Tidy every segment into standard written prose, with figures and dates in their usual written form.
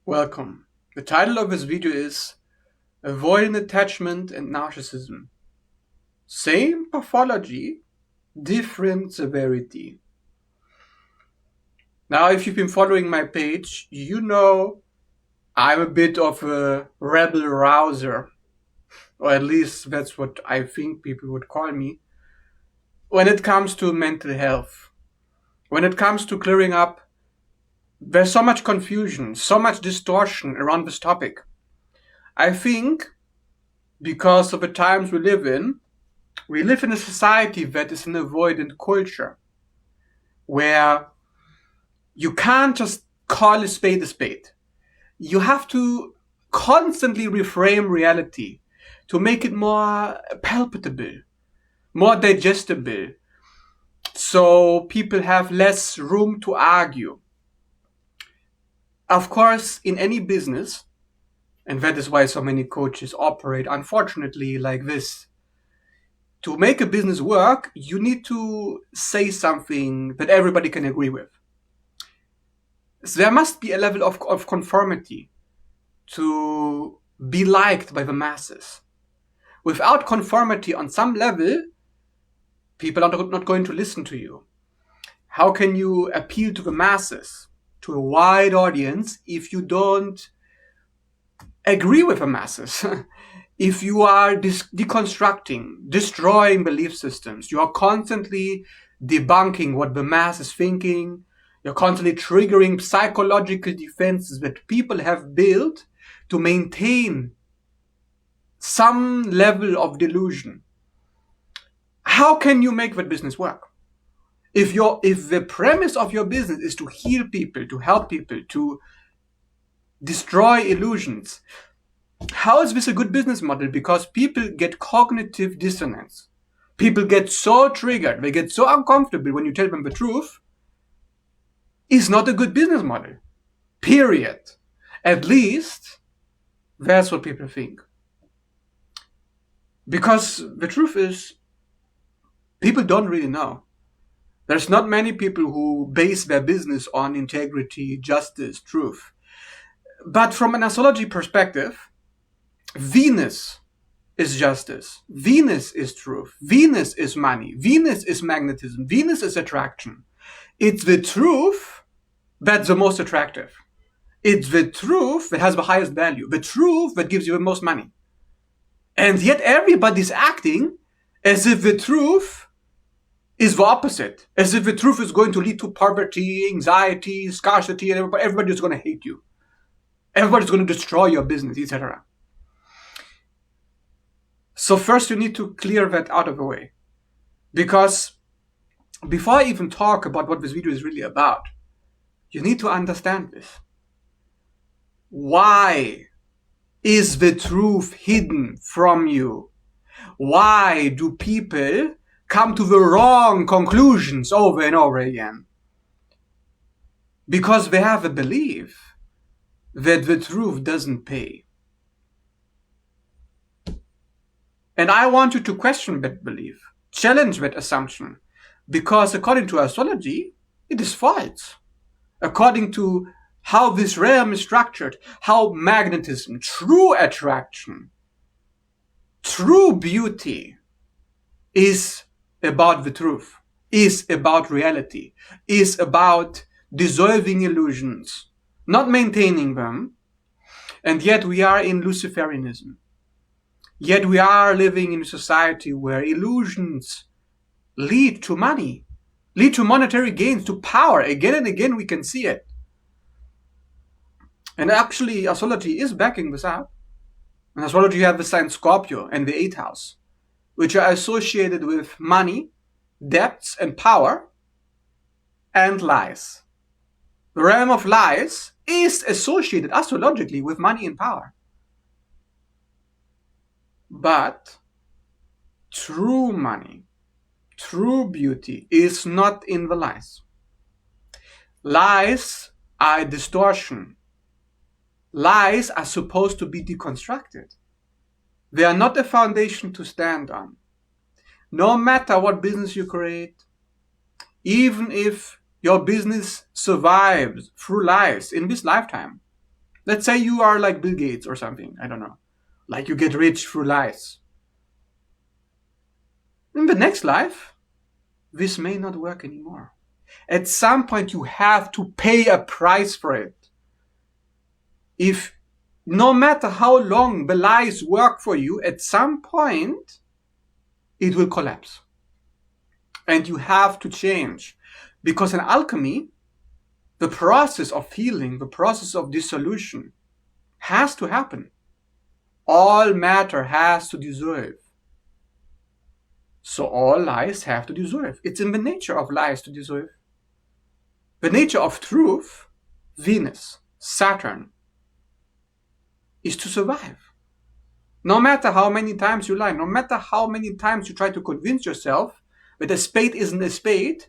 Welcome. The title of this video is Avoidant Attachment and Narcissism. Same pathology, different severity. Now, if you've been following my page, you know I'm a bit of a rebel rouser, or at least that's what I think people would call me, when it comes to mental health. When it comes to clearing up, there's so much confusion, so much distortion around this topic. I think because of the times we live in a society that is an avoidant culture, where you can't just call a spade a spade. You have to constantly reframe reality to make it more palpable, more digestible, so people have less room to argue. Of course, in any business, and that is why so many coaches operate, unfortunately, like this. To make a business work, you need to say something that everybody can agree with. So there must be a level of conformity to be liked by the masses. Without conformity on some level, people are not going to listen to you. How can you appeal to the masses, to a wide audience, if you don't agree with the masses? If you are deconstructing, destroying belief systems, you are constantly debunking what the mass is thinking, you're constantly triggering psychological defenses that people have built to maintain some level of delusion. How can you make that business work? If the premise of your business is to heal people, to help people, to destroy illusions, how is this a good business model? Because people get cognitive dissonance. People get so triggered, they get so uncomfortable when you tell them the truth. It's not a good business model. Period. At least, that's what people think. Because the truth is, people don't really know. There's not many people who base their business on integrity, justice, truth. But from an astrology perspective, Venus is justice. Venus is truth. Venus is money. Venus is magnetism. Venus is attraction. It's the truth that's the most attractive. It's the truth that has the highest value. The truth that gives you the most money. And yet everybody's acting as if the truth is the opposite. As if the truth is going to lead to poverty, anxiety, scarcity, and everybody's going to hate you. Everybody's going to destroy your business, etc. So first you need to clear that out of the way. Because before I even talk about what this video is really about, you need to understand this. Why is the truth hidden from you? Why do people come to the wrong conclusions over and over again? Because they have a belief that the truth doesn't pay. And I want you to question that belief, challenge that assumption, because according to astrology, it is false. According to how this realm is structured, how magnetism, true attraction, true beauty is about the truth, is about reality, is about dissolving illusions, not maintaining them. And yet we are in Luciferianism. Yet we are living in a society where illusions lead to money, lead to monetary gains, to power. Again and again we can see it. And actually astrology is backing this up. In astrology you have the sign Scorpio and the 8th house, which are associated with money, debts and power, and lies. The realm of lies is associated astrologically with money and power. But true money, true beauty is not in the lies. Lies are a distortion. Lies are supposed to be deconstructed. They are not a foundation to stand on. No matter what business you create, even if your business survives through lies in this lifetime, Let's say you are like Bill Gates or something. I don't know. Like you get rich through lies. In the next life, this may not work anymore. At some point, you have to pay a price for it. If no matter how long the lies work for you, at some point, it will collapse. And you have to change. Because in alchemy, the process of healing, the process of dissolution has to happen. All matter has to dissolve. So all lies have to dissolve. It's in the nature of lies to dissolve. The nature of truth, Venus, Saturn, is to survive. No matter how many times you lie, no matter how many times you try to convince yourself that a spade isn't a spade,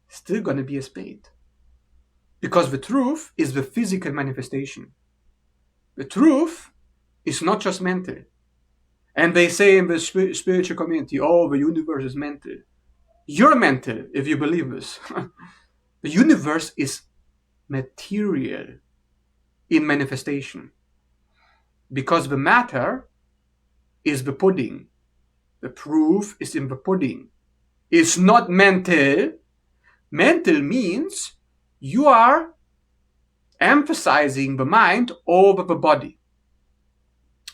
it's still going to be a spade. Because the truth is the physical manifestation. The truth is not just mental. And they say in the spiritual community, oh, the universe is mental. You're mental if you believe this. The universe is material in manifestation. Because the matter is the pudding. The proof is in the pudding. It's not mental. Mental means you are emphasizing the mind over the body.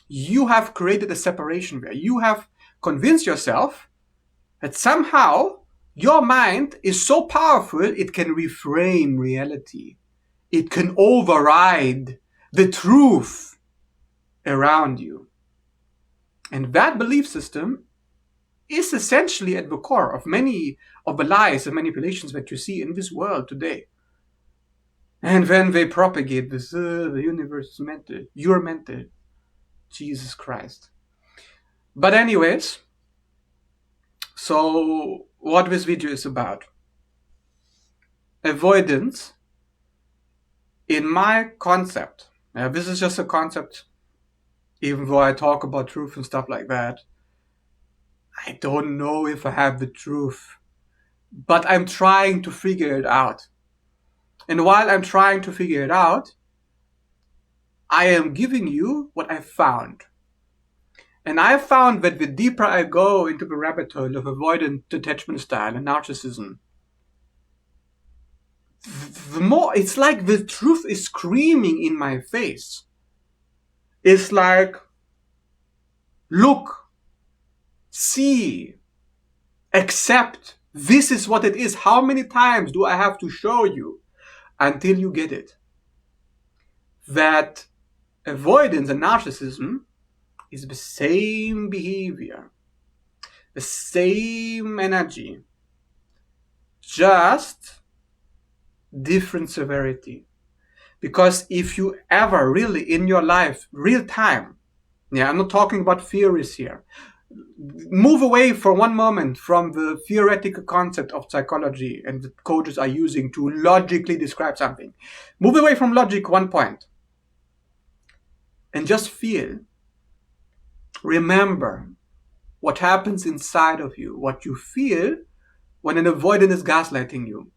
You have created a separation there. You have convinced yourself that somehow your mind is so powerful it can reframe reality. It can override the truth around you. And that belief system is essentially at the core of many of the lies and manipulations that you see in this world today. And when they propagate this, the universe is mental, you're mental. Jesus Christ. But anyways, so what this video is about. Avoidance, in my concept, this is just a concept, even though I talk about truth and stuff like that, I don't know if I have the truth, but I'm trying to figure it out. And while I'm trying to figure it out, I am giving you what I found. And I found that the deeper I go into the rabbit hole of avoidant detachment style and narcissism, the more it's like the truth is screaming in my face. It's like, look, see, accept, this is what it is. How many times do I have to show you until you get it? That avoidance and narcissism is the same behavior, the same energy, just different severity. Because if you ever really in your life, real time, I'm not talking about theories here, move away for one moment from the theoretical concept of psychology and the coaches are using to logically describe something. Move away from logic 1 point. And just feel, remember what happens inside of you, what you feel when an avoidant is gaslighting you,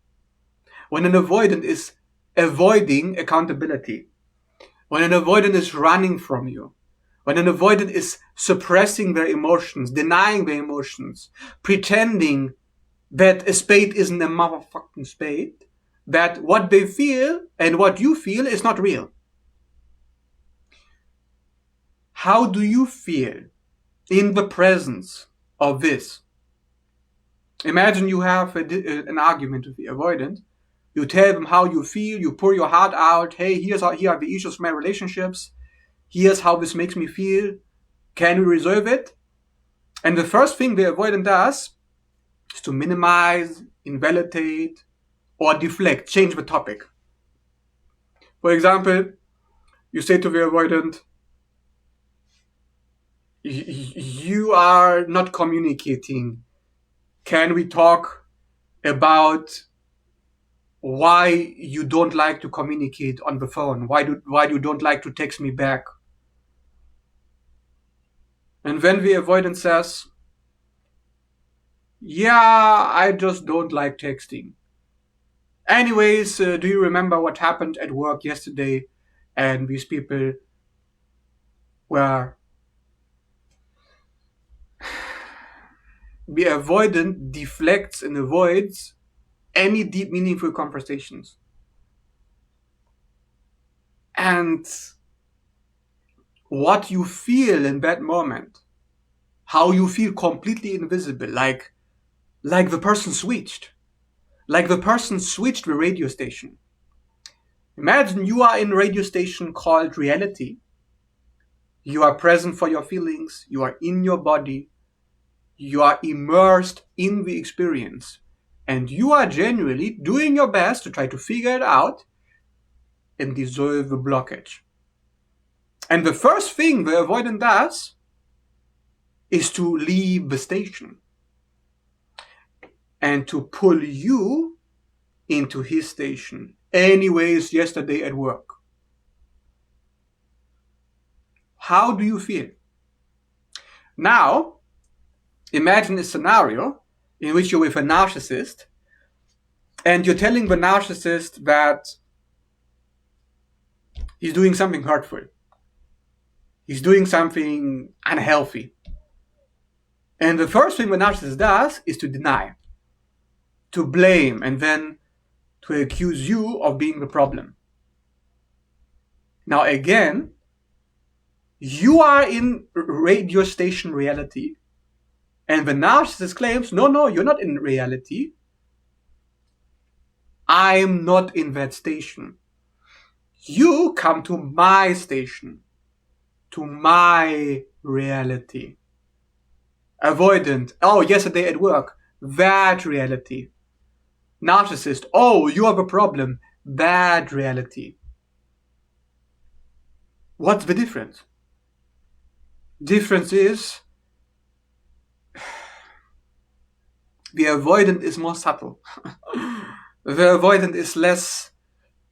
when an avoidant is avoiding accountability, when an avoidant is running from you, when an avoidant is suppressing their emotions, denying their emotions, pretending that a spade isn't a motherfucking spade, that what they feel and what you feel is not real. How do you feel in the presence of this? Imagine you have an argument with the avoidant. You tell them how you feel. You pour your heart out. Hey, here are the issues of my relationships. Here's how this makes me feel. Can we resolve it? And the first thing the avoidant does is to minimize, invalidate, or deflect, change the topic. For example, you say to the avoidant, you are not communicating. Can we talk about why you don't like to communicate on the phone? Why you don't like to text me back? And then the avoidant says, yeah, I just don't like texting. Anyways, do you remember what happened at work yesterday? And these people were the avoidant deflects and avoids any deep, meaningful conversations. And what you feel in that moment, how you feel completely invisible, like the person switched. Like the person switched the radio station. Imagine you are in a radio station called reality. You are present for your feelings. You are in your body. You are immersed in the experience. And you are genuinely doing your best to try to figure it out and dissolve the blockage. And the first thing the avoidant does is to leave the station and to pull you into his station. Anyways, yesterday at work. How do you feel? Now, imagine a scenario in which you're with a narcissist and you're telling the narcissist that he's doing something hurtful. He's doing something unhealthy. And the first thing the narcissist does is to deny, to blame, and then to accuse you of being the problem. Now again, you are in radio station reality, and the narcissist claims, no, you're not in reality. I'm not in that station. You come to my station, to my reality. Avoidant, oh, yesterday at work, that reality. Narcissist, oh, you have a problem, that reality. What's the difference? Difference is the avoidant is more subtle. The avoidant is less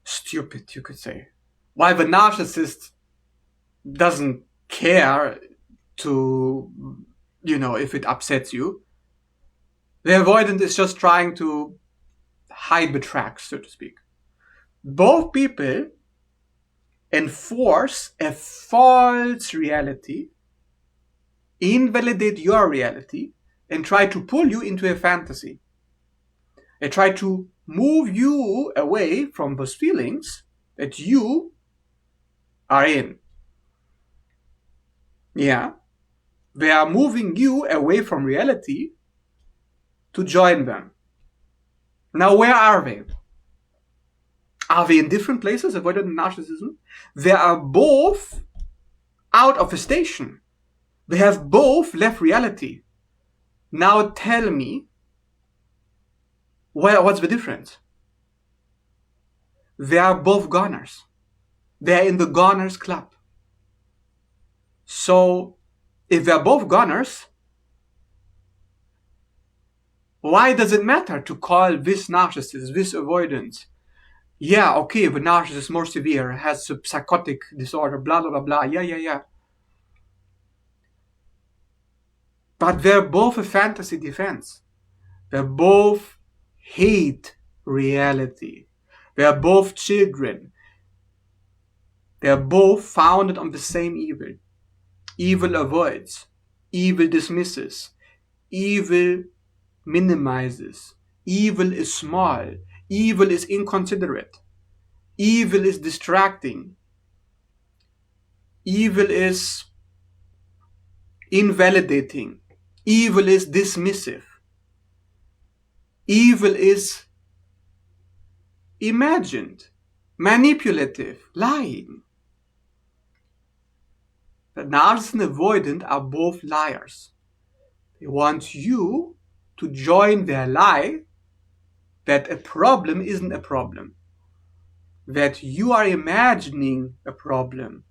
stupid, you could say. While the narcissist doesn't care to, if it upsets you, the avoidant is just trying to hide the tracks, so to speak. Both people enforce a false reality, invalidate your reality, and try to pull you into a fantasy. They try to move you away from those feelings that you are in. Yeah. They are moving you away from reality to join them. Now, where are they? Are they in different places, avoidant and narcissism? They are both out of the station. They have both left reality. Now tell me, what's the difference? They are both goners. They are in the goners club. So, if they're both goners, why does it matter to call this narcissist, this avoidance? Yeah, okay, the narcissist is more severe, has a psychotic disorder, blah, blah, blah, blah. Yeah. But they're both a fantasy defense. They both hate reality. They are both children. They are both founded on the same evil. Evil avoids. Evil dismisses. Evil minimizes. Evil is small. Evil is inconsiderate. Evil is distracting. Evil is invalidating. Evil is dismissive. Evil is imagined, manipulative, lying. The narcissist and avoidant are both liars. They want you to join their lie that a problem isn't a problem, that you are imagining a problem.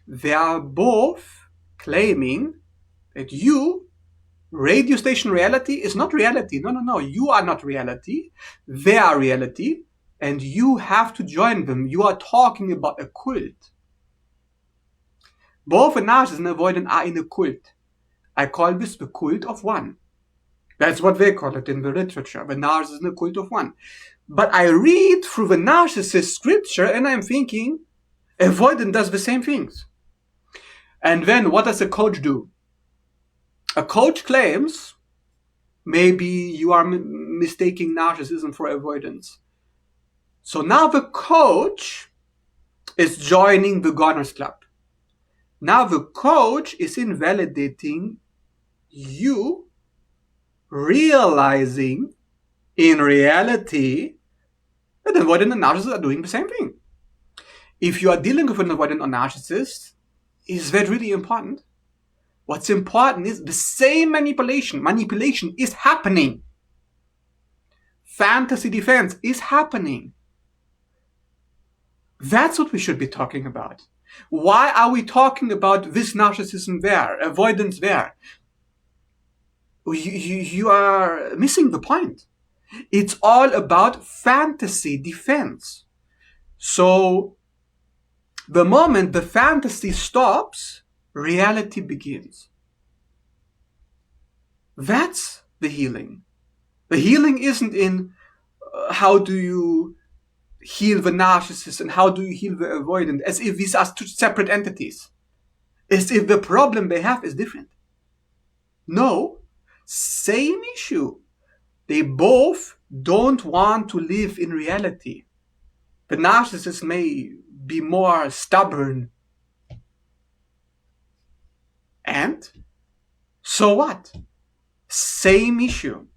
They are both claiming that you, radio station reality, is not reality. No, you are not reality. They are reality, and you have to join them. You are talking about a cult. Both a narcissist and avoidant are in a cult. I call this the cult of one. That's what they call it in the literature, the narcissist and the cult of one. But I read through the narcissist scripture and I'm thinking, Avoidant does the same things. And then what does a coach do? A coach claims maybe you are mistaking narcissism for avoidance. So now the coach is joining the Goners Club. Now the coach is invalidating you realizing in reality that avoidant and narcissist are doing the same thing. If you are dealing with an avoidant or narcissist, is that really important? What's important is the same manipulation. Manipulation is happening. Fantasy defense is happening. That's what we should be talking about. Why are we talking about this narcissism there, avoidance there? You are missing the point. It's all about fantasy defense. So the moment the fantasy stops, reality begins. That's the healing. The healing isn't in how do you heal the narcissist and how do you heal the avoidant, as if these are two separate entities, as if the problem they have is different. No, same issue. They both don't want to live in reality. The narcissist may be more stubborn. And so what? Same issue.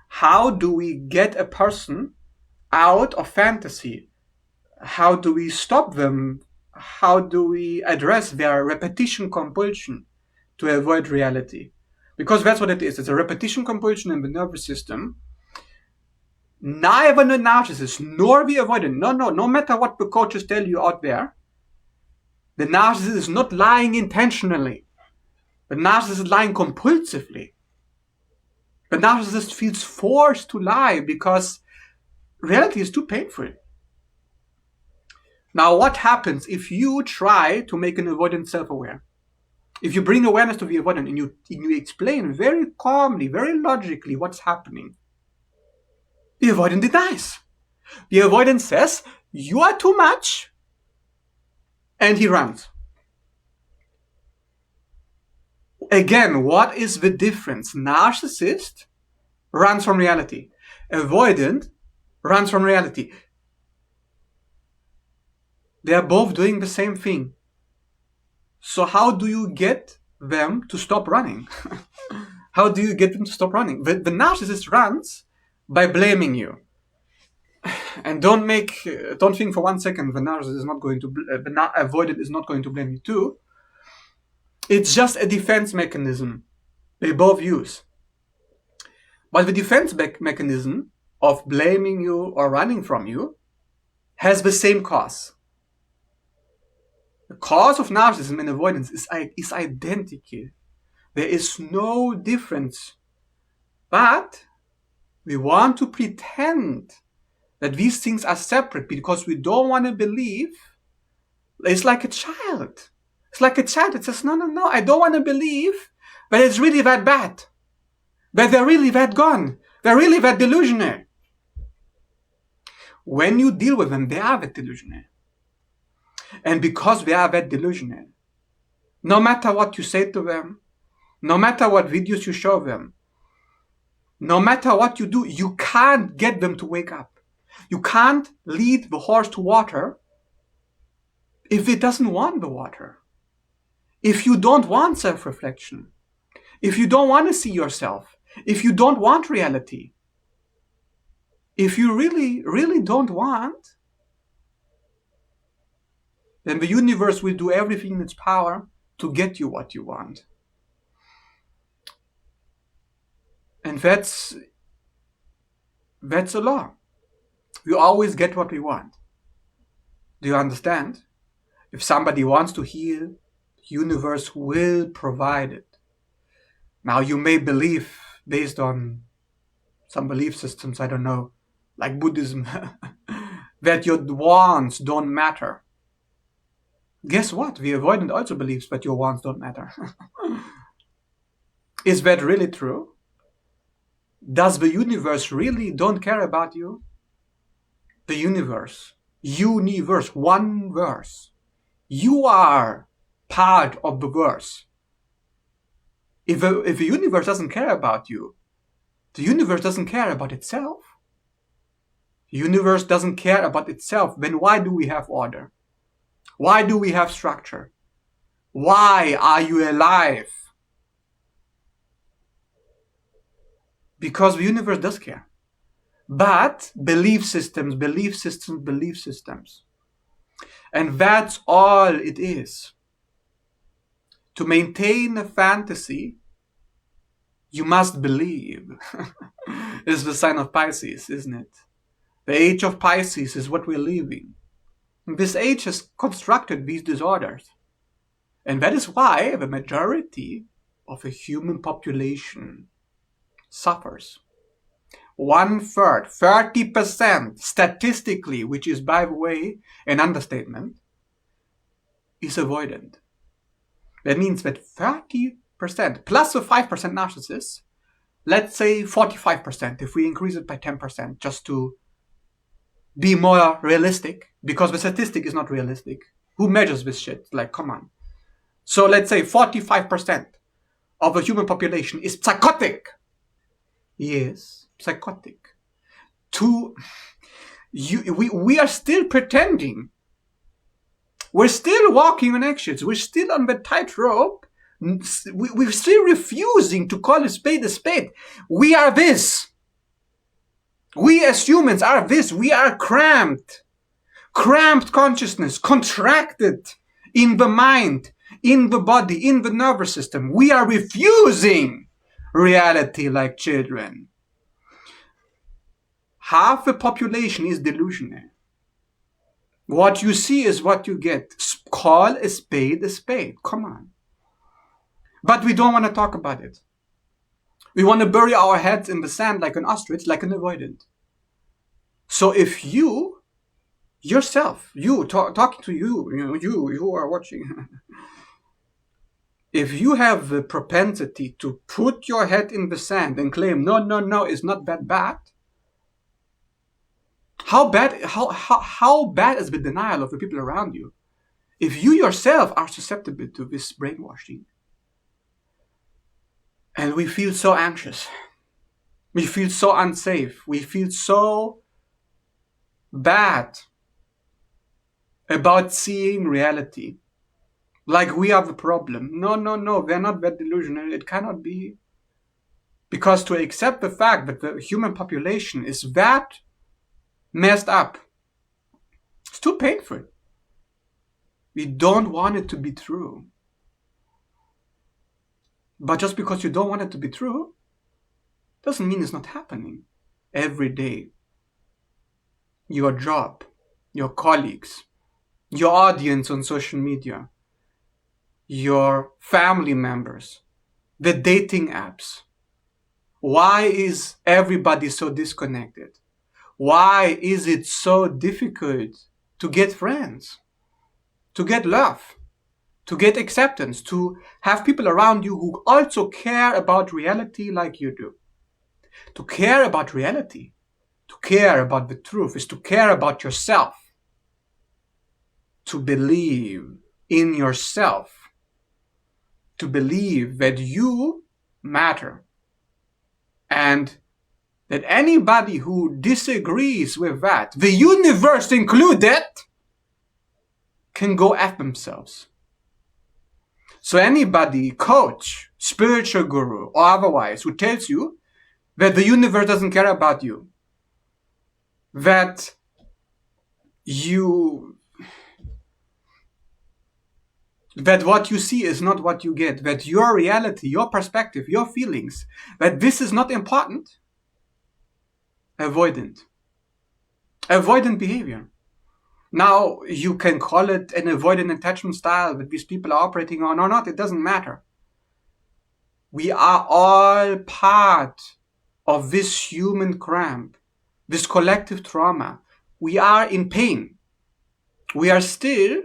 How do we get a person out of fantasy? How do we stop them? How do we address their repetition compulsion to avoid reality? Because that's what it is. It's a repetition compulsion in the nervous system. Neither the narcissist nor the avoidant, no matter what the coaches tell you out there, the narcissist is not lying intentionally. The narcissist is lying compulsively. The narcissist feels forced to lie because reality is too painful. Now, what happens if you try to make an avoidant self-aware? If you bring awareness to the avoidant and you explain very calmly, very logically what's happening, the avoidant denies. The avoidant says, you are too much, and he runs. Again, what is the difference? Narcissist runs from reality. Avoidant runs from reality. They are both doing the same thing. So how do you get them to stop running? How do you get them to stop running? The narcissist runs by blaming you. And don't think for 1 second the narcissist is not going to, the avoidant is not going to blame you too. It's just a defense mechanism they both use. But the defense mechanism of blaming you or running from you has the same cause. The cause of narcissism and avoidance is identical. There is no difference. But we want to pretend that these things are separate because we don't want to believe. It's like a child. It's like a child that says, no, I don't want to believe that it's really that bad. That they're really that gone. They're really that delusional. When you deal with them, they are that delusional. And because they are that delusional, no matter what you say to them, no matter what videos you show them, no matter what you do, you can't get them to wake up. You can't lead the horse to water if it doesn't want the water. If you don't want self-reflection, if you don't want to see yourself, if you don't want reality, if you really, really don't want, then the universe will do everything in its power to get you what you want. And that's a law. We always get what we want. Do you understand? If somebody wants to heal, the universe will provide it. Now you may believe, based on some belief systems, I don't know, like Buddhism, that your wants don't matter. Guess what? The avoidant also believes that your wants don't matter. Is that really true? Does the universe really don't care about you? The universe Universe, one verse. You are part of the verse. If the universe doesn't care about you, the universe doesn't care about itself. The universe doesn't care about itself. Then why do we have order? Why do we have structure? Why are you alive? Because the universe does care. But belief systems. And that's all it is. To maintain a fantasy, you must believe. It's the sign of Pisces, isn't it? The age of Pisces is what we're living. This age has constructed these disorders. And that is why the majority of the human population suffers. 1/3, 30%, statistically, which is, by the way, an understatement, is avoidant. That means that 30% plus the 5% narcissists, let's say 45%, if we increase it by 10%, just to be more realistic, because the statistic is not realistic. Who measures this shit? Like, come on. So let's say 45% of the human population is psychotic. Yes, psychotic. We are still pretending. We're still walking on eggshells. We're still on the tightrope. We're still refusing to call a spade a spade. We are this. We as humans are this. We are cramped. Cramped consciousness, contracted in the mind, in the body, in the nervous system. We are refusing reality like children. Half the population is delusional. What you see is what you get. Call a spade a spade. Come on. But we don't want to talk about it. We want to bury our heads in the sand like an ostrich, like an avoidant. So if you, yourself, you, talking to you are watching, if you have the propensity to put your head in the sand and claim, no, it's not that bad, how bad is the denial of the people around you? If you yourself are susceptible to this brainwashing, and we feel so anxious, we feel so unsafe, we feel so bad about seeing reality, like we are the problem. No, we're not that delusional. It cannot be. Because to accept the fact that the human population is that messed up, it's too painful. We don't want it to be true. But just because you don't want it to be true, doesn't mean it's not happening every day. Your job, your colleagues, your audience on social media, your family members, the dating apps. Why is everybody so disconnected? Why is it so difficult to get friends, to get love, to get acceptance, to have people around you who also care about reality like you do? To care about reality, to care about the truth, is to care about yourself, to believe in yourself, to believe that you matter, and that anybody who disagrees with that, the universe included, can go F themselves. So anybody, coach, spiritual guru, or otherwise, who tells you that the universe doesn't care about you, that what you see is not what you get, that your reality, your perspective, your feelings, that this is not important, avoidant behavior. Now, you can call it an avoidant attachment style that these people are operating on or not, it doesn't matter. We are all part of this human cramp, this collective trauma. We are in pain. We are still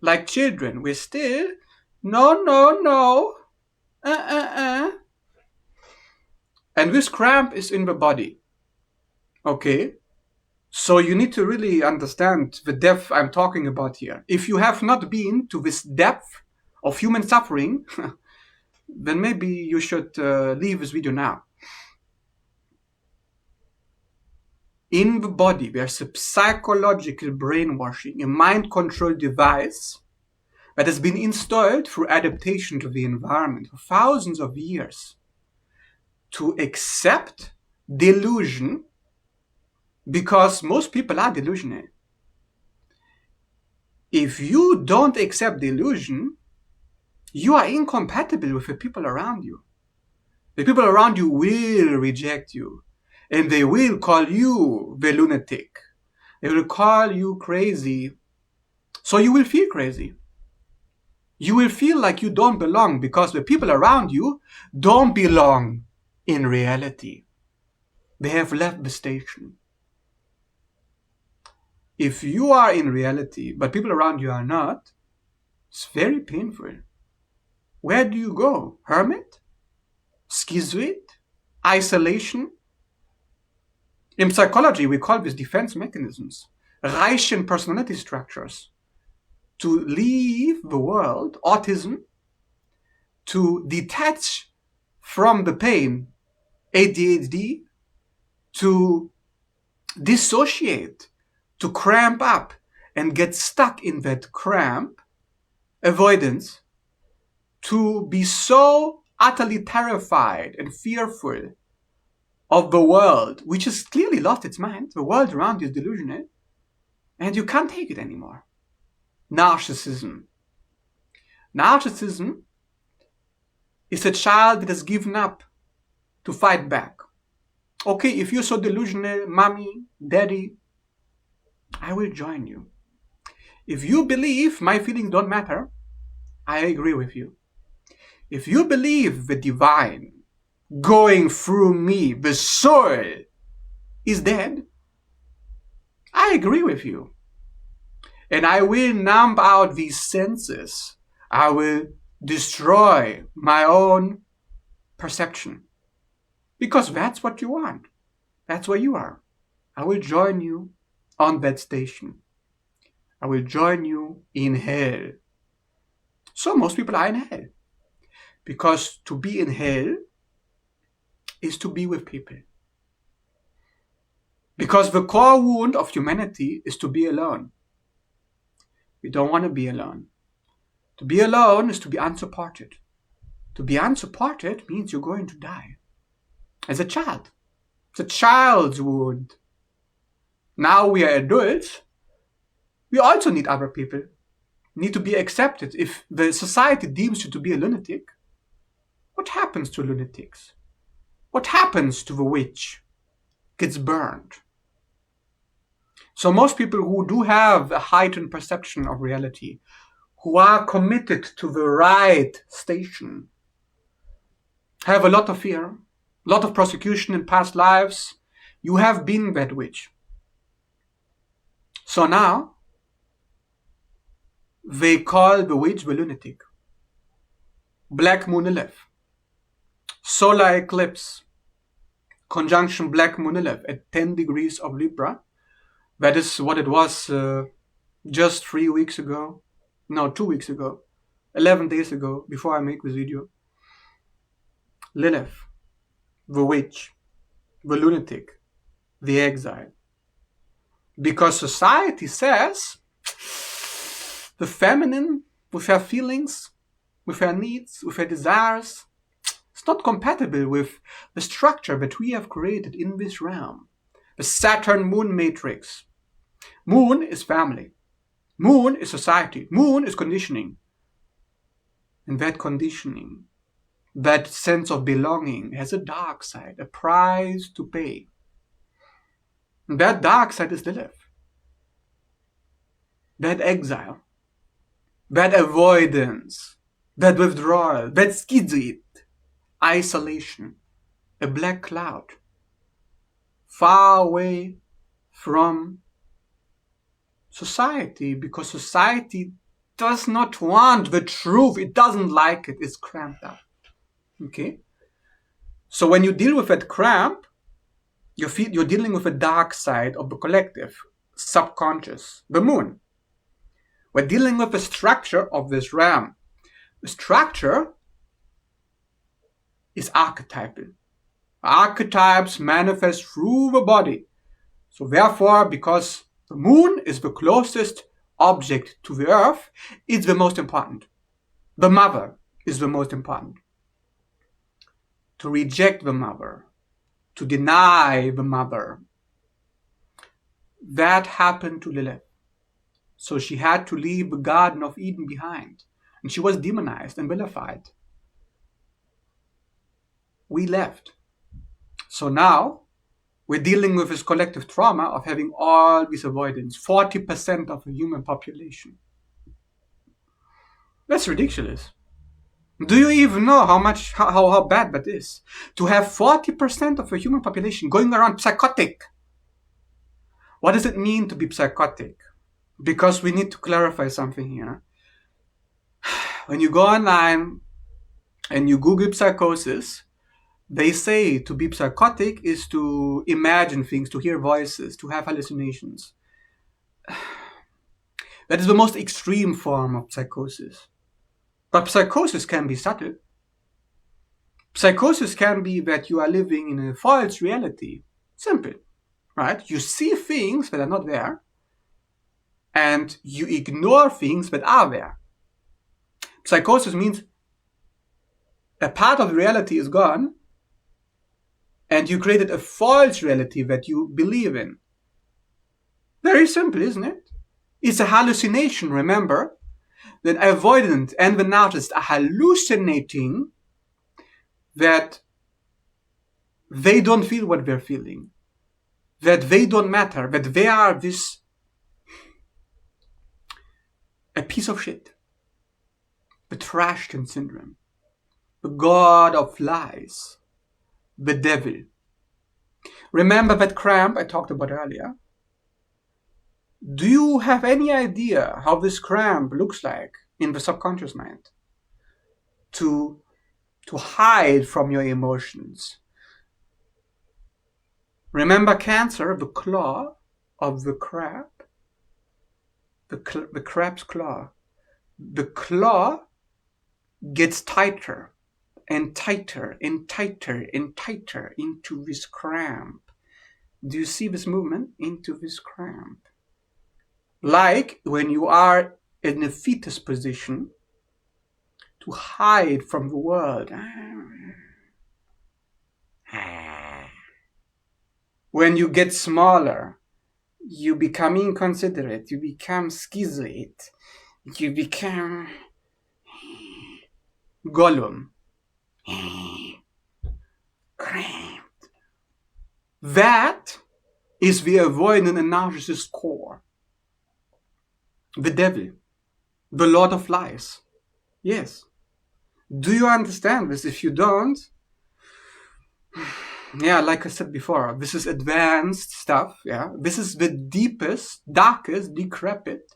like children. We're still, no. And this cramp is in the body. Okay? So you need to really understand the depth I'm talking about here. If you have not been to this depth of human suffering, then maybe you should leave this video now. In the body, there's a psychological brainwashing, a mind control device that has been installed through adaptation to the environment for thousands of years to accept delusion, because most people are delusional. If you don't accept delusion, you are incompatible with the people around you. The people around you will reject you, and they will call you the lunatic. They will call you crazy. So you will feel crazy. You will feel like you don't belong because the people around you don't belong in reality. They have left the station. If you are in reality, but people around you are not, it's very painful. Where do you go? Hermit? Schizoid? Isolation? In psychology, we call these defense mechanisms, Reichian personality structures, to leave the world, autism, to detach from the pain, ADHD, to dissociate, to cramp up and get stuck in that cramp, avoidance, to be so utterly terrified and fearful of the world, which has clearly lost its mind. The world around you is delusional, and you can't take it anymore. Narcissism. Narcissism is a child that has given up to fight back. Okay, if you're so delusional, mommy, daddy, I will join you. If you believe my feelings don't matter, I agree with you. If you believe the divine going through me, the soul, is dead, I agree with you. And I will numb out these senses. I will destroy my own perception. Because that's what you want. That's where you are. I will join you on that station. I will join you in hell. So most people are in hell. Because to be in hell is to be with people. Because the core wound of humanity is to be alone. We don't want to be alone. To be alone is to be unsupported. To be unsupported means you're going to die. As a child. It's a child's wound. Now we are adults. We also need other people. Need to be accepted. If the society deems you to be a lunatic, what happens to lunatics? What happens to the witch? Gets burned. So most people who do have a heightened perception of reality, who are committed to the right station, have a lot of fear, a lot of prosecution in past lives. You have been that witch. So now, they call the witch the lunatic. Black moon 11. Solar eclipse. Conjunction black moon 11 at 10 degrees of Libra. That is what it was just 3 weeks ago. No, 2 weeks ago. 11 days ago, before I make this video. Lilith, the witch, the lunatic, the exile. Because society says the feminine, with her feelings, with her needs, with her desires, it's not compatible with the structure that we have created in this realm. The Saturn-Moon matrix. Moon is family. Moon is society. Moon is conditioning. And that conditioning, that sense of belonging, has a dark side, a price to pay. And that dark side is Lilith. That exile, that avoidance, that withdrawal, that schizoid, isolation, a black cloud, far away from society, because society does not want the truth. It doesn't like it. It's cramped up. Okay? So when you deal with that cramp, You're dealing with a dark side of the collective, subconscious, the moon. We're dealing with the structure of this realm. The structure is archetypal. Archetypes manifest through the body. So therefore, because the moon is the closest object to the earth, it's the most important. The mother is the most important. To reject the mother, to deny the mother, that happened to Lilith. So she had to leave the Garden of Eden behind. And she was demonized and vilified. We left. So now we're dealing with this collective trauma of having all these avoidance. 40% of the human population. That's ridiculous. Do you even know how bad that is? To have 40% of the human population going around psychotic. What does it mean to be psychotic? Because we need to clarify something here. When you go online and you Google psychosis, they say to be psychotic is to imagine things, to hear voices, to have hallucinations. That is the most extreme form of psychosis. But psychosis can be subtle. Psychosis can be that you are living in a false reality. Simple, right? You see things that are not there, and you ignore things that are there. Psychosis means a part of reality is gone, and you created a false reality that you believe in. Very simple, isn't it? It's a hallucination, remember? The avoidant and the narcissist are hallucinating that they don't feel what they're feeling, that they don't matter, that they are a piece of shit. The Trashton syndrome, the god of lies, the devil. Remember that cramp I talked about earlier? Do you have any idea how this cramp looks like in the subconscious mind? To hide from your emotions. Remember Cancer, the claw of the crab? The crab's claw. The claw gets tighter and tighter and tighter and tighter into this cramp. Do you see this movement into this cramp? Like when you are in a fetus position to hide from the world. When you get smaller, you become inconsiderate, you become schizoid, you become Gollum. Cramped. That is the avoidant and narcissist core. The devil, the Lord of Lies. Yes. Do you understand this? If you don't, yeah, like I said before, this is advanced stuff. Yeah, this is the deepest, darkest, decrepit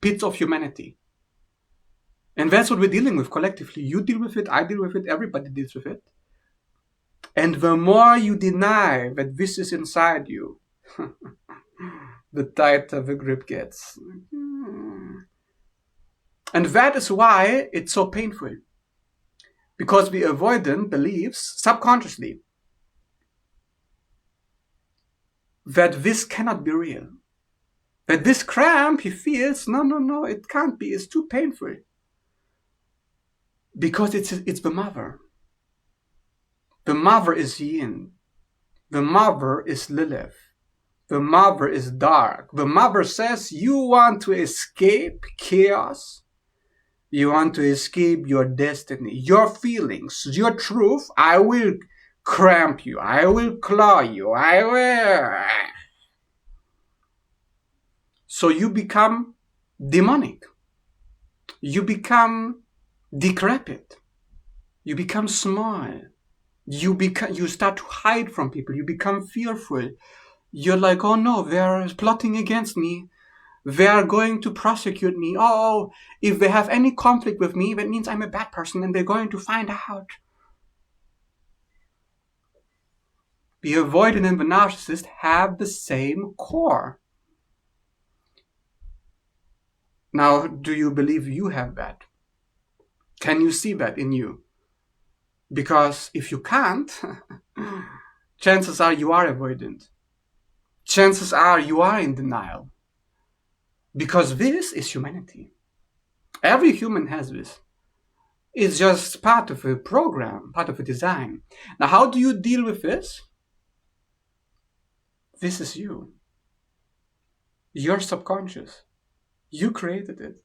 pits of humanity. And that's what we're dealing with collectively. You deal with it, I deal with it, everybody deals with it. And the more you deny that this is inside you, the tighter the grip gets. And that is why it's so painful. Because the avoidant believes subconsciously that this cannot be real. That this cramp he feels, no, it can't be, it's too painful. Because it's the mother. The mother is yin. The mother is Lilith. The mother is dark. The mother says you want to escape chaos. You want to escape your destiny, your feelings, your truth. I will cramp you. I will claw you. I will. So you become demonic. You become decrepit. You become small. You start to hide from people. You become fearful. You're like, oh no, they're plotting against me. They are going to prosecute me. Oh, if they have any conflict with me, that means I'm a bad person and they're going to find out. the avoidant and the narcissist have the same core. Now, do you believe you have that? Can you see that in you? Because if you can't, chances are you are avoidant. Chances are you are in denial. Because this is humanity. Every human has this. It's just part of a program, part of a design. Now, how do you deal with this? This is you. Your subconscious. You created it.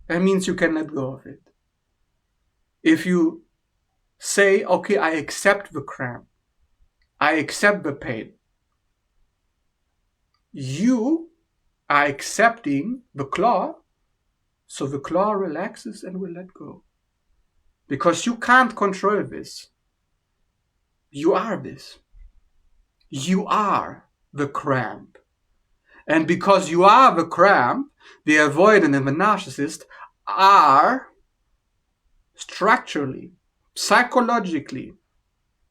That means you can let go of it. If you say, okay, I accept the cramp, I accept the pain, you are accepting the claw, so the claw relaxes and will let go. Because you can't control this. You are this. You are the cramp. And because you are the cramp, the avoidant and the narcissist are structurally, psychologically,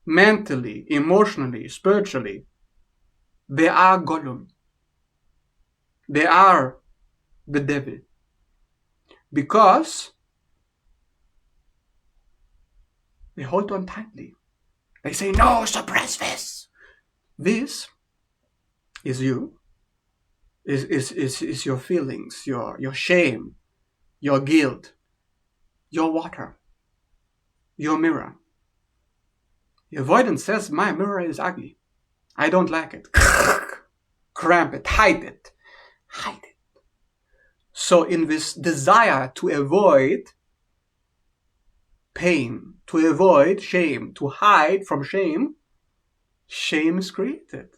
mentally, emotionally, spiritually, they are Gollum. They are the devil. Because they hold on tightly. They say, no, suppress this. This is you. Is your feelings, your shame, your guilt, your water, your mirror. The avoidance says, my mirror is ugly. I don't like it. Cramp it, hide it. Hide it. So in this desire to avoid pain, to avoid shame, to hide from shame, shame is created.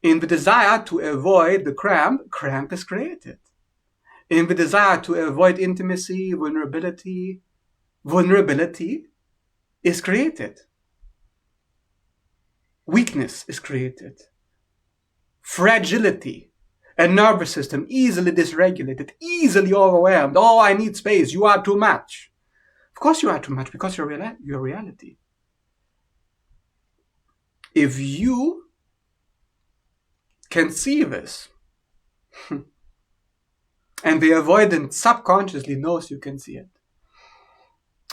In the desire to avoid the cramp, cramp is created. In the desire to avoid intimacy, vulnerability, vulnerability is created. Weakness is created. Fragility, a nervous system easily dysregulated, easily overwhelmed. Oh, I need space. You are too much. Of course you are too much, because you're your reality. If you can see this, and the avoidant subconsciously knows you can see it,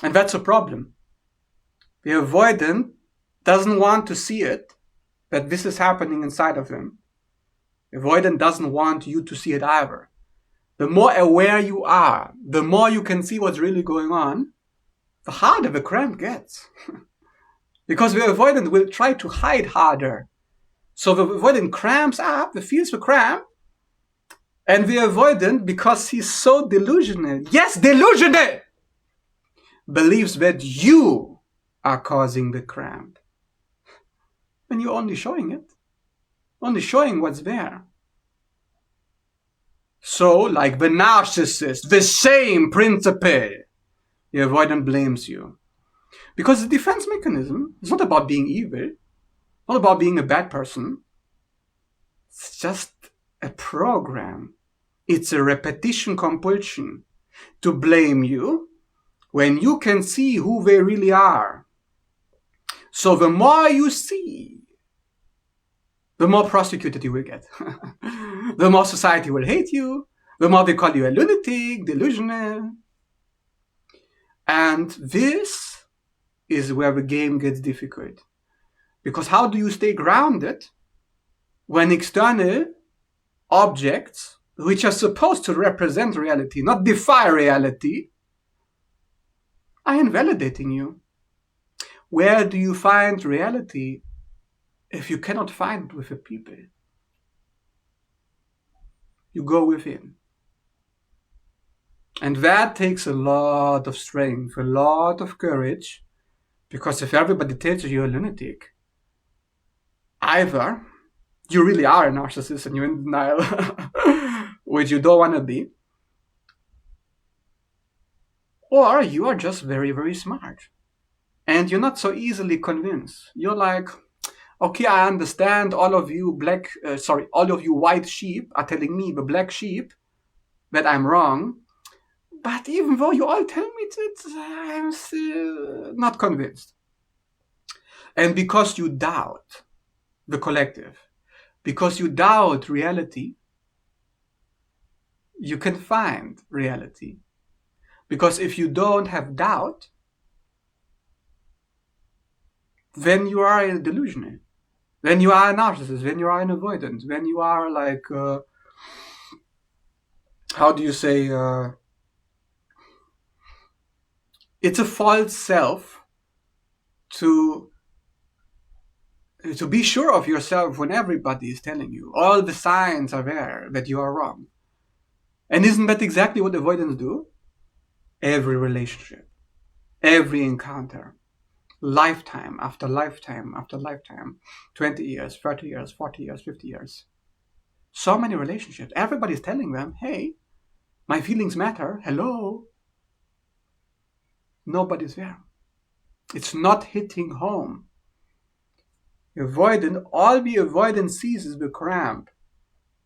and that's a problem. The avoidant doesn't want to see it, that this is happening inside of him. The avoidant doesn't want you to see it either. The more aware you are, the more you can see what's really going on, the harder the cramp gets. Because the avoidant will try to hide harder. So the avoidant cramps up, feels the cramp, and the avoidant, because he's so delusional, yes, delusional, believes that you are causing the cramp. And you're only showing it. Only showing what's there. So, like the narcissist, the same principle, the avoidant blames you. Because the defense mechanism is not about being evil, not about being a bad person. It's just a program. It's a repetition compulsion to blame you when you can see who they really are. So the more you see, the more prosecuted you will get. The more society will hate you. The more they call you a lunatic, delusional. And this is where the game gets difficult. Because how do you stay grounded when external objects, which are supposed to represent reality, not defy reality, are invalidating you? Where do you find reality if you cannot find it with the people? You go within. And that takes a lot of strength, a lot of courage, because if everybody tells you you're a lunatic, either you really are a narcissist and you're in denial, which you don't want to be, or you are just very, very smart. And you're not so easily convinced. You're like, okay, I understand all of you all of you white sheep are telling me, the black sheep, that I'm wrong. But even though you all tell me that, I'm still not convinced. And because you doubt the collective, because you doubt reality, you can find reality. Because if you don't have doubt, then you are a delusional. Then you are a narcissist. Then you are an avoidant. Then you are like, how do you say? It's a false self to be sure of yourself when everybody is telling you. All the signs are there that you are wrong. And isn't that exactly what avoidants do? Every relationship, every encounter, lifetime after lifetime after lifetime, 20 years, 30 years, 40 years, 50 years. So many relationships. Everybody's telling them, hey, my feelings matter. Hello. Nobody's there. It's not hitting home. Avoidant, all the avoidant sees is the cramp,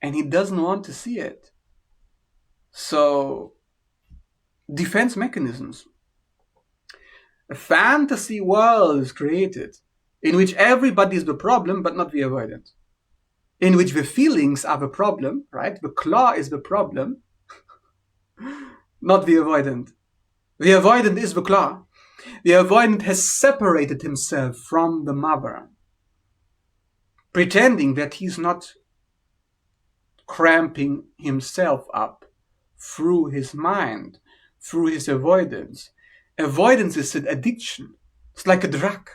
and he doesn't want to see it. So, defense mechanisms. A fantasy world is created in which everybody is the problem, but not the avoidant. In which the feelings are the problem, right? The claw is the problem, not the avoidant. The avoidant is the claw. The avoidant has separated himself from the mother, pretending that he's not cramping himself up through his mind, through his avoidance. Avoidance is an addiction. It's like a drug.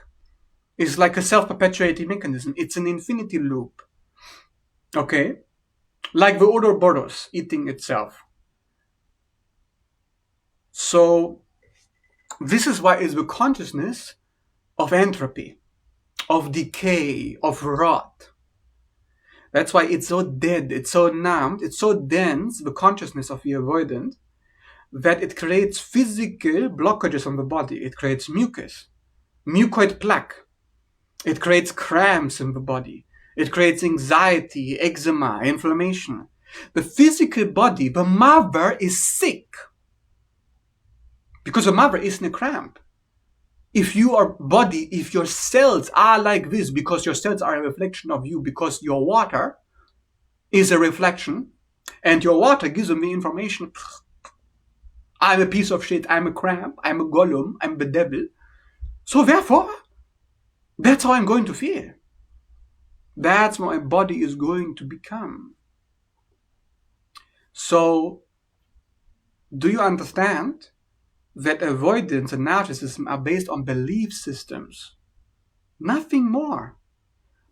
It's like a self-perpetuating mechanism. It's an infinity loop. Okay? Like the Ouroboros eating itself. So, this is why it's the consciousness of entropy, of decay, of rot. That's why it's so dead, it's so numbed, it's so dense, the consciousness of the avoidant, that it creates physical blockages on the body. It creates mucus, mucoid plaque. It creates cramps in the body. It creates anxiety, eczema, inflammation. The physical body, the mother is sick. Because the mother is in a cramp. If your body, if your cells are like this, because your cells are a reflection of you, because your water is a reflection, and your water gives them the information, I'm a piece of shit, I'm a cramp, I'm a golem, I'm the devil. So therefore, that's how I'm going to feel. That's what my body is going to become. So, do you understand that avoidance and narcissism are based on belief systems? Nothing more.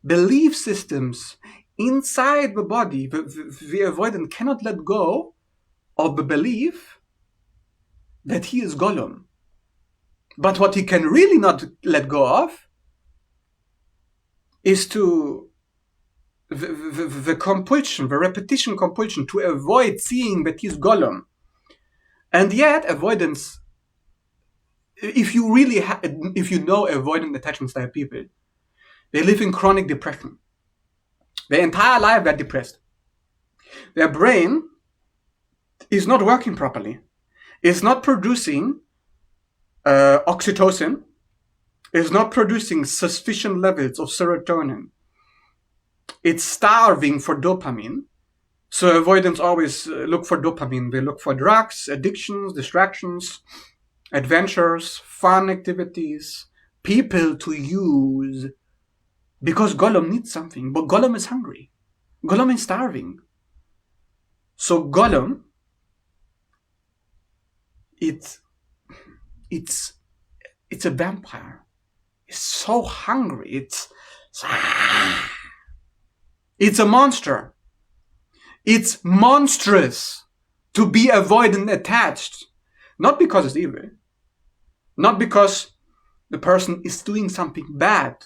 Belief systems inside the body. The avoidant cannot let go of the belief that he is Gollum. But what he can really not let go of is to the compulsion, the repetition compulsion to avoid seeing that he's Gollum. And yet, avoidance, if you know avoidant attachment style people, they live in chronic depression. Their entire life they're depressed. Their brain is not working properly. It's not producing oxytocin. It's not producing sufficient levels of serotonin. It's starving for dopamine. So avoidants always look for dopamine. They look for drugs, addictions, distractions, adventures, fun activities, people to use. Because Gollum needs something. But Gollum is hungry. Gollum is starving. So Gollum, it's a vampire. It's so hungry. It's a monster. It's monstrous to be avoidant attached. Not because it's evil. Not because the person is doing something bad.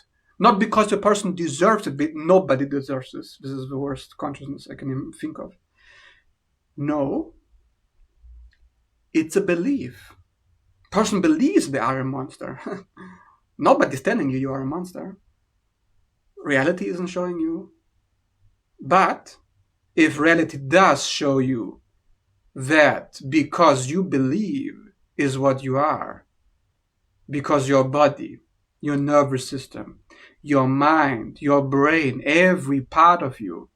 Not because the person deserves it. Nobody deserves this. This is the worst consciousness I can even think of. No. It's a belief. Person believes they are a monster. Nobody's telling you are a monster. Reality isn't showing you. But if reality does show you that because you believe is what you are, because your body, your nervous system, Your mind, your brain, every part of you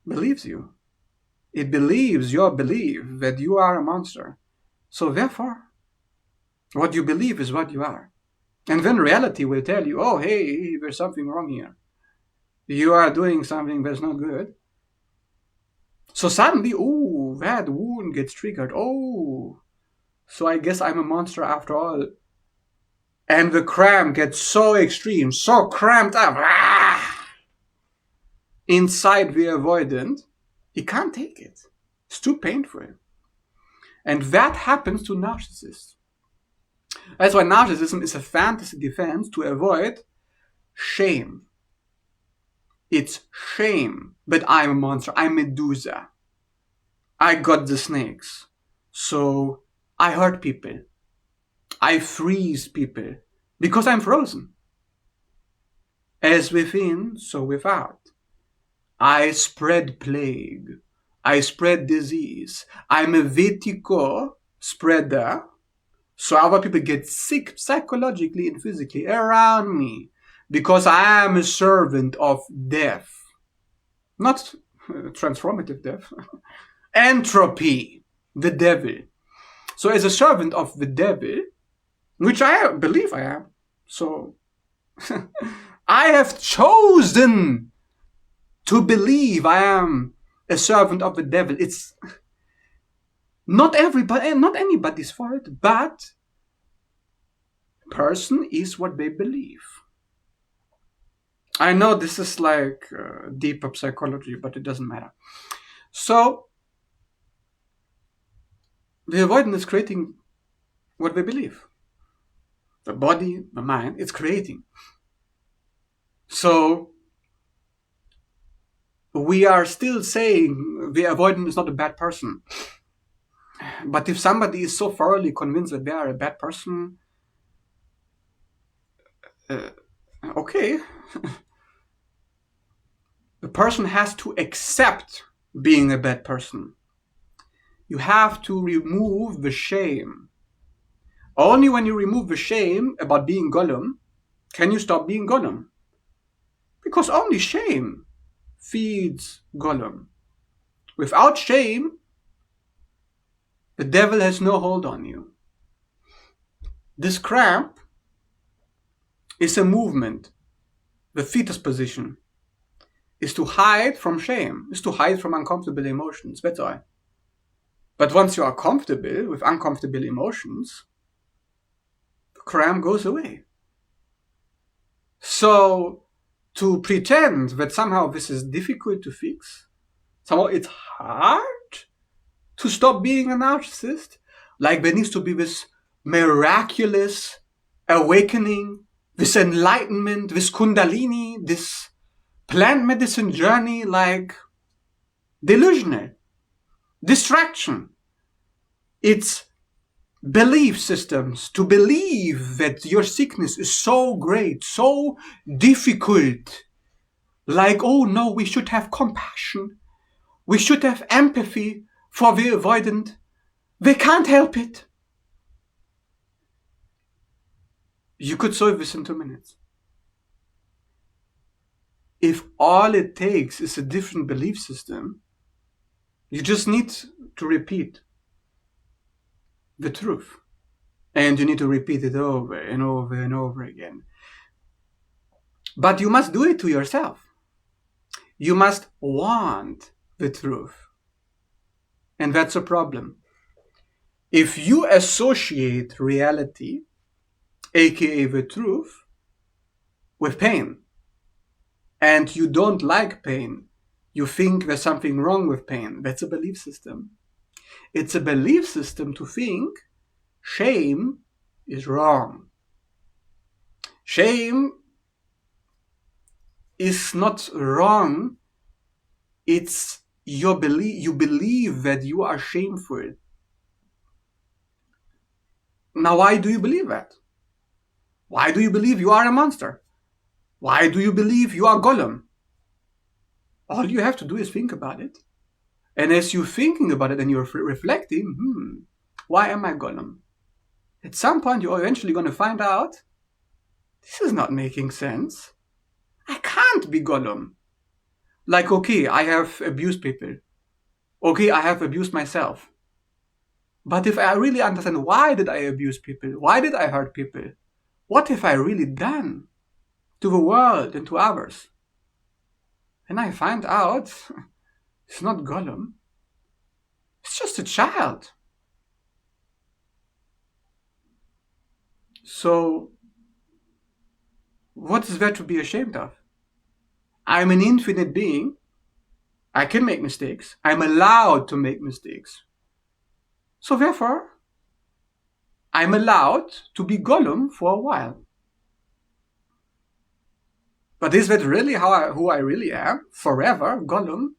believes you. It believes your belief that you are a monster. So therefore, what you believe is what you are. And then reality will tell you, oh, hey, there's something wrong here. You are doing something that's not good. So suddenly, oh, that wound gets triggered. Oh, so I guess I'm a monster after all. And the cramp gets so extreme, so cramped up. Inside the avoidant, he can't take it. It's too painful. And that happens to narcissists. That's why narcissism is a fantasy defense to avoid shame. It's shame, but I'm a monster. I'm Medusa. I got the snakes. So I hurt people. I freeze people because I'm frozen. As within, so without. I spread plague. I spread disease. I'm a vertigo spreader. So other people get sick psychologically and physically around me because I am a servant of death. Not transformative death. Entropy, the devil. So as a servant of the devil, which I believe I am, so I have chosen to believe I am a servant of the devil. It's not everybody, not anybody's fault, but person is what they believe. I know this is like deeper psychology, but it doesn't matter. So the avoidant is creating what they believe. The body, the mind, it's creating. So we are still saying the avoidant is not a bad person. But if somebody is so thoroughly convinced that they are a bad person, okay. The person has to accept being a bad person. You have to remove the shame. Only when you remove the shame about being Gollum can you stop being Gollum. Because only shame feeds Gollum. Without shame, the devil has no hold on you. This cramp is a movement. The fetus position is to hide from shame, is to hide from uncomfortable emotions. That's all. But once you are comfortable with uncomfortable emotions, the cramp goes away. So to pretend that somehow this is difficult to fix, somehow it's hard to stop being a narcissist, like there needs to be this miraculous awakening, this enlightenment, this kundalini, this plant medicine journey, like delusional, distraction. It's belief systems, to believe that your sickness is so great, so difficult. Like, oh no, we should have compassion. We should have empathy for the avoidant. They can't help it. You could solve this in 2 minutes. If all it takes is a different belief system, you just need to repeat the truth. And you need to repeat it over and over and over again. But you must do it to yourself. You must want the truth. And that's a problem. If you associate reality, aka the truth, with pain, and you don't like pain, you think there's something wrong with pain, that's a belief system. It's a belief system to think shame is wrong. Shame is not wrong. It's your belief. You believe that you are shameful. Now, why do you believe that? Why do you believe you are a monster? Why do you believe you are Gollum? All you have to do is think about it. And as you're thinking about it and you're reflecting, why am I Gollum? At some point, you're eventually going to find out This is not making sense. I can't be Gollum. Like, okay, I have abused people. Okay, I have abused myself. But if I really understand why did I abuse people, why did I hurt people, what have I really done to the world and to others? And I find out it's not Gollum. It's just a child. So, what is there to be ashamed of? I'm an infinite being. I can make mistakes. I'm allowed to make mistakes. So therefore, I'm allowed to be Gollum for a while. But is that really who I really am? Forever, Gollum?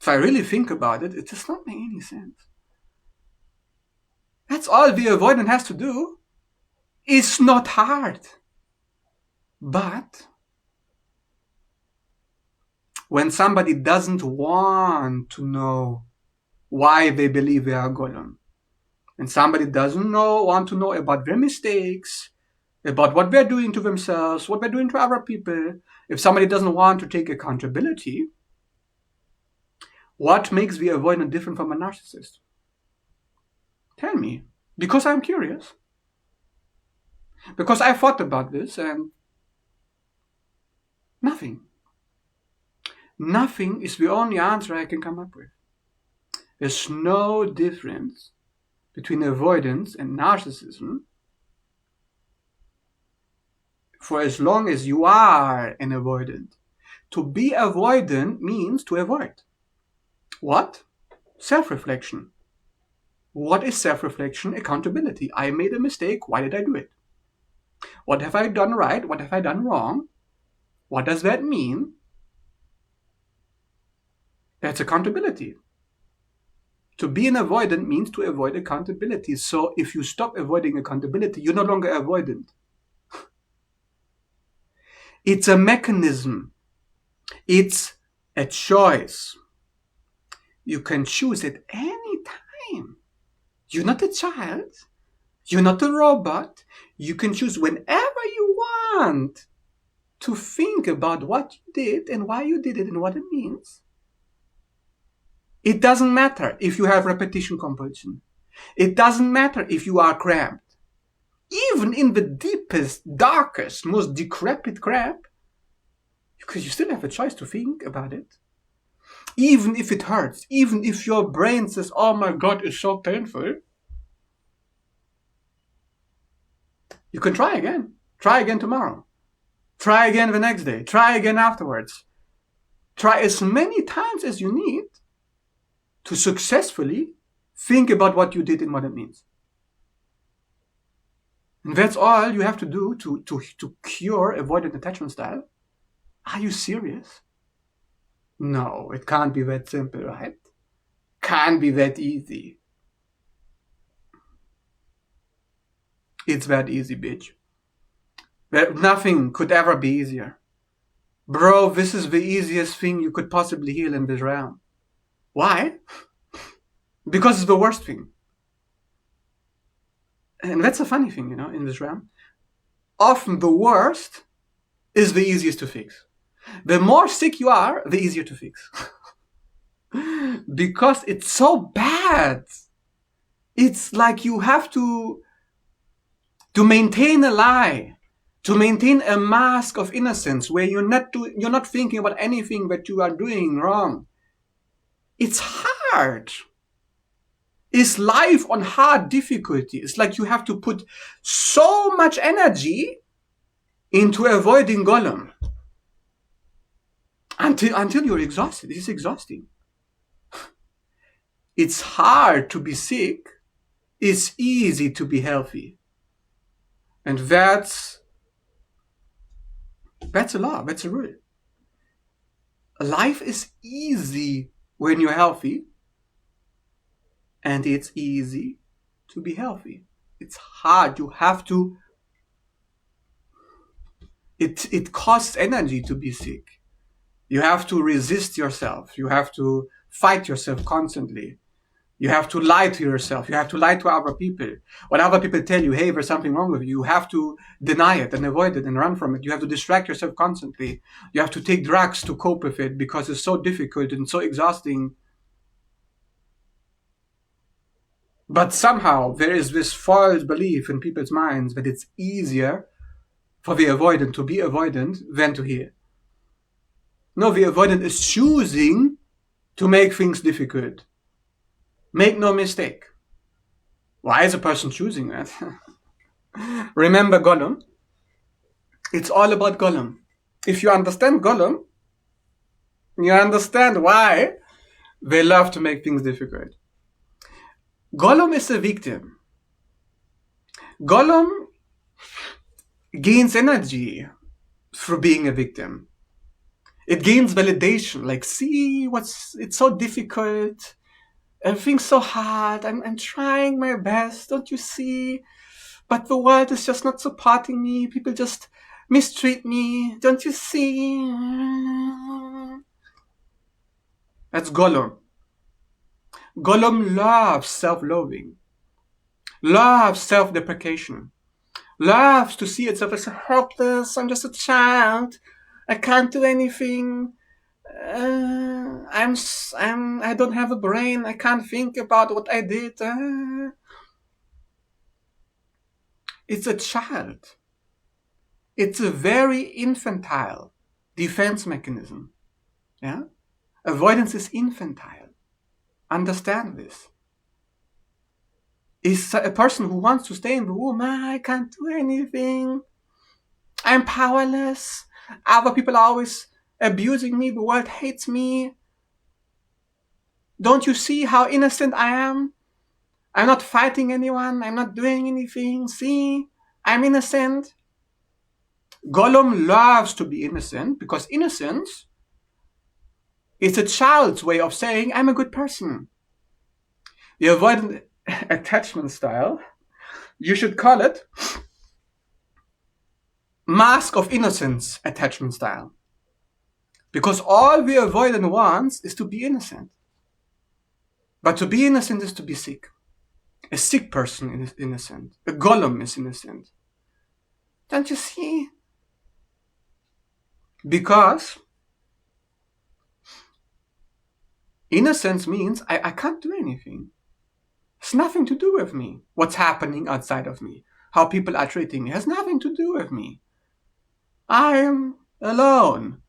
If I really think about it, it does not make any sense. That's all the avoidant has to do. It's not hard. But when somebody doesn't want to know why they believe they are Gollum, and somebody doesn't want to know about their mistakes, about what they're doing to themselves, what they're doing to other people, if somebody doesn't want to take accountability, what makes the avoidant different from a narcissist? Tell me, because I'm curious. Because I thought about this and nothing. Nothing is the only answer I can come up with. There's no difference between avoidance and narcissism for as long as you are an avoidant. To be avoidant means to avoid. What? Self-reflection. What is self-reflection? Accountability. I made a mistake. Why did I do it? What have I done right? What have I done wrong? What does that mean? That's accountability. To be an avoidant means to avoid accountability. So if you stop avoiding accountability, you're no longer avoidant. It's a mechanism. It's a choice. You can choose at any time. You're not a child. You're not a robot. You can choose whenever you want to think about what you did and why you did it and what it means. It doesn't matter if you have repetition compulsion. It doesn't matter if you are cramped. Even in the deepest, darkest, most decrepit cramp, because you still have a choice to think about it. Even if it hurts, even if your brain says, oh my God, it's so painful, you can try again. Try again tomorrow. Try again the next day. Try again afterwards. Try as many times as you need to successfully think about what you did and what it means. And that's all you have to do to cure avoidant attachment style. Are you serious? No, it can't be that simple, right? Can't be that easy. It's that easy, bitch. Nothing could ever be easier. Bro, this is the easiest thing you could possibly heal in this realm. Why? Because it's the worst thing. And that's a funny thing, in this realm. Often the worst is the easiest to fix. The more sick you are, the easier to fix. Because it's so bad. It's like you have to maintain a lie, to maintain a mask of innocence where you're not thinking about anything that you are doing wrong. It's hard. It's life on hard difficulty. It's like you have to put so much energy into avoiding Gollum until you're exhausted. It's exhausting. It's hard to be sick. It's easy to be healthy. And that's a law. That's a rule. Life is easy when you're healthy. And it's easy to be healthy. It's hard. You have to... It costs energy to be sick. You have to resist yourself. You have to fight yourself constantly. You have to lie to yourself. You have to lie to other people. When other people tell you, hey, there's something wrong with you, you have to deny it and avoid it and run from it. You have to distract yourself constantly. You have to take drugs to cope with it because it's so difficult and so exhausting. But somehow there is this false belief in people's minds that it's easier for the avoidant to be avoidant than to heal. No, the avoidant is choosing to make things difficult. Make no mistake. Why is a person choosing that? Remember Gollum? It's all about Gollum. If you understand Gollum, you understand why they love to make things difficult. Gollum is a victim. Gollum gains energy through being a victim. It gains validation, like, see, it's so difficult. Everything's so hard. I'm trying my best, don't you see? But the world is just not supporting me. People just mistreat me, don't you see? That's Gollum. Gollum loves self-loathing, loves self-deprecation, loves to see itself as helpless. I'm just a child. I can't do anything. I don't have a brain. I can't think about what I did. It's a child. It's a very infantile defense mechanism. Yeah? Avoidance is infantile. Understand this. It's a person who wants to stay in the room. I can't do anything. I'm powerless. Other people are always abusing me. The world hates me. Don't you see how innocent I am? I'm not fighting anyone. I'm not doing anything. See? I'm innocent. Gollum loves to be innocent because innocence is a child's way of saying, I'm a good person. The avoidant attachment style, you should call it mask of innocence attachment style. Because all the avoidant wants is to be innocent. But to be innocent is to be sick. A sick person is innocent. A Gollum is innocent. Don't you see? Because innocence means I can't do anything. It's nothing to do with me. What's happening outside of me, how people are treating me, has nothing to do with me. I am alone.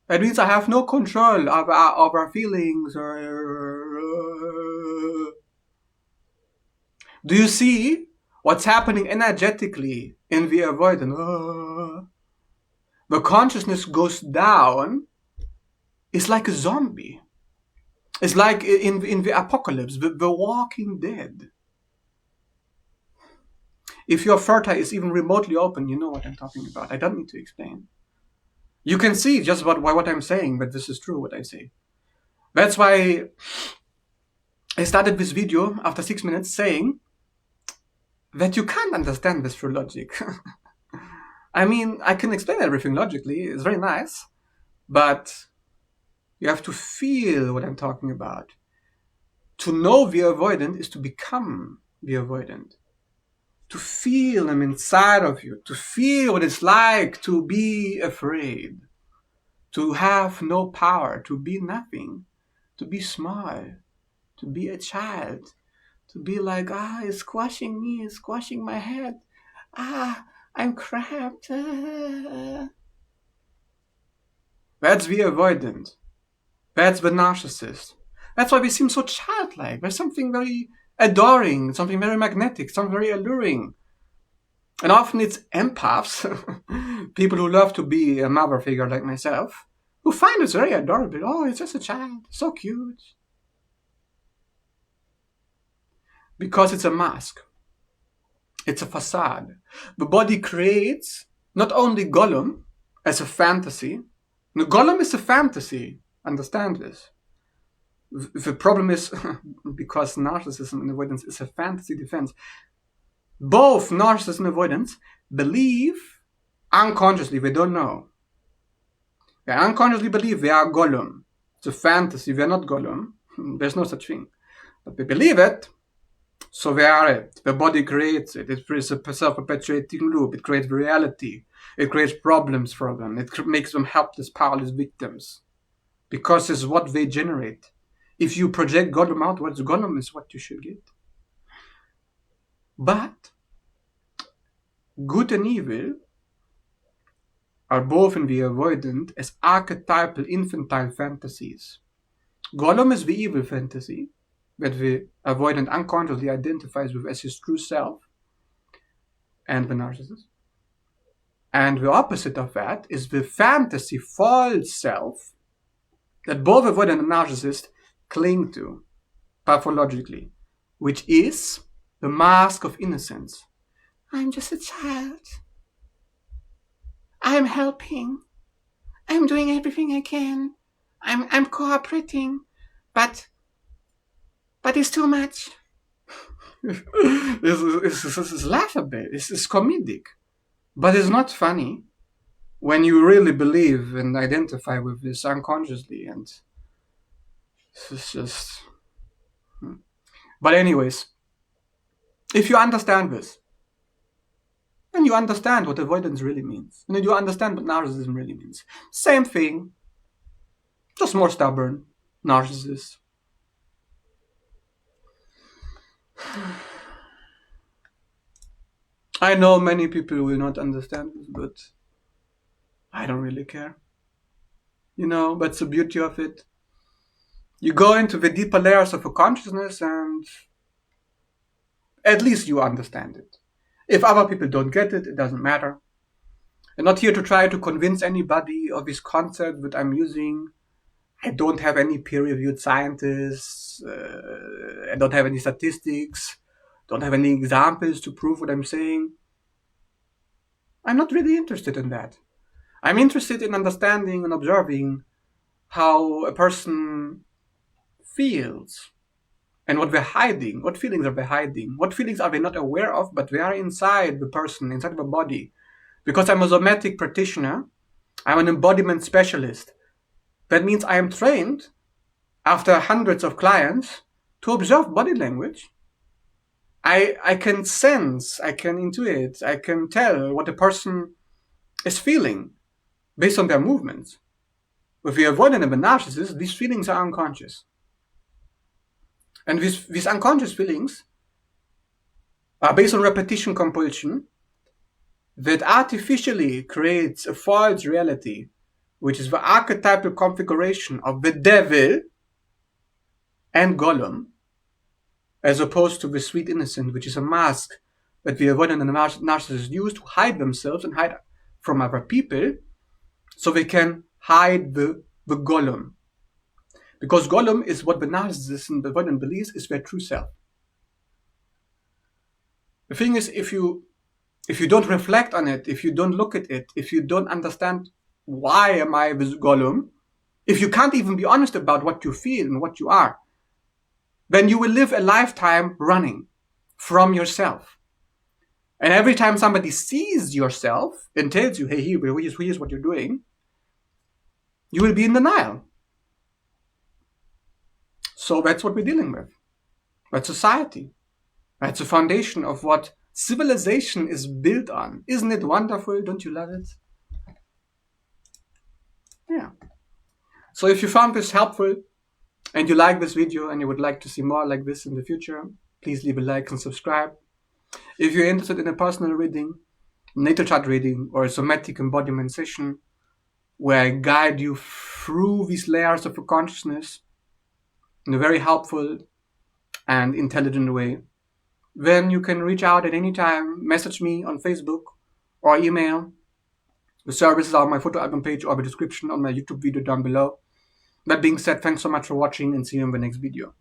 That means I have no control of our feelings. Do you see what's happening energetically in the avoidant? The consciousness goes down. It's like a zombie. It's like in the apocalypse, the Walking Dead. If your third is even remotely open, you know what I'm talking about. I don't need to explain. You can see just what I'm saying, but this is true what I say. That's why I started this video after 6 minutes saying that you can't understand this through logic. I mean, I can explain everything logically. It's very nice. But you have to feel what I'm talking about. To know the avoidant is to become the avoidant. To feel them inside of you. To feel what it's like to be afraid. To have no power. To be nothing. To be small. To be a child. To be like, it's squashing me. It's squashing my head. I'm cramped. That's the avoidant. That's the narcissist. That's why we seem so childlike. There's something very adoring, something very magnetic, something very alluring. And often it's empaths, people who love to be a mother figure like myself, who find this very adorable. Oh, it's just a child, so cute. Because it's a mask. It's a facade. The body creates not only Gollum as a fantasy. No, Gollum is a fantasy. Understand this. The problem is because narcissism and avoidance is a fantasy defense. Both narcissism and avoidance believe unconsciously, they don't know. They unconsciously believe they are Gollum. It's a fantasy, they're not Gollum. There's no such thing. But we believe it, so we are it. The body creates it. It is a self-perpetuating loop. It creates reality. It creates problems for them. It makes them helpless, powerless victims. Because it's what they generate. If you project Gollum outwards, Gollum is what you should get. But good and evil are both in the avoidant as archetypal infantile fantasies. Gollum is the evil fantasy that the avoidant unconsciously identifies with as his true self and the narcissist. And the opposite of that is the fantasy false self that both avoidant and narcissist cling to pathologically, which is the mask of innocence. I'm just a child. I'm helping. I'm doing everything I can. I'm cooperating, but it's too much. This is laughable. It's comedic, but it's not funny when you really believe and identify with this unconsciously, and it's just. But anyways, if you understand this, and you understand what avoidance really means, and you understand what narcissism really means, same thing, just more stubborn narcissists. I know many people will not understand this, but I don't really care. That's the beauty of it. You go into the deeper layers of a consciousness and at least you understand it. If other people don't get it, it doesn't matter. I'm not here to try to convince anybody of this concept that I'm using. I don't have any peer-reviewed scientists. I don't have any statistics. Don't have any examples to prove what I'm saying. I'm not really interested in that. I'm interested in understanding and observing how a person feels and what they're hiding. What feelings are they hiding? What feelings are they not aware of, but they are inside the person, inside the body? Because I'm a somatic practitioner, I'm an embodiment specialist. That means I am trained, after hundreds of clients, to observe body language. I can sense, I can intuit, I can tell what a person is feeling based on their movements. With the avoidant and the narcissist, these feelings are unconscious. And these unconscious feelings are based on repetition compulsion that artificially creates a false reality, which is the archetypal configuration of the devil and Gollum, as opposed to the sweet innocent, which is a mask that the avoidant and the narcissist use to hide themselves and hide from other people, so they can hide the Gollum. Because Gollum is what the narcissist and the avoidant believes is their true self. The thing is, if you don't reflect on it, if you don't look at it, if you don't understand why am I this Gollum, if you can't even be honest about what you feel and what you are, then you will live a lifetime running from yourself. And every time somebody sees yourself and tells you, hey, here's what you're doing, you will be in denial. So that's what we're dealing with. That's society. That's the foundation of what civilization is built on. Isn't it wonderful? Don't you love it? Yeah. So if you found this helpful and you like this video and you would like to see more like this in the future, please leave a like and subscribe. If you're interested in a personal reading, natal chart reading, or a somatic embodiment session where I guide you through these layers of consciousness in a very helpful and intelligent way, then you can reach out at any time, message me on Facebook or email. The services are on my photo album page or the description on my YouTube video down below. That being said, thanks so much for watching and see you in the next video.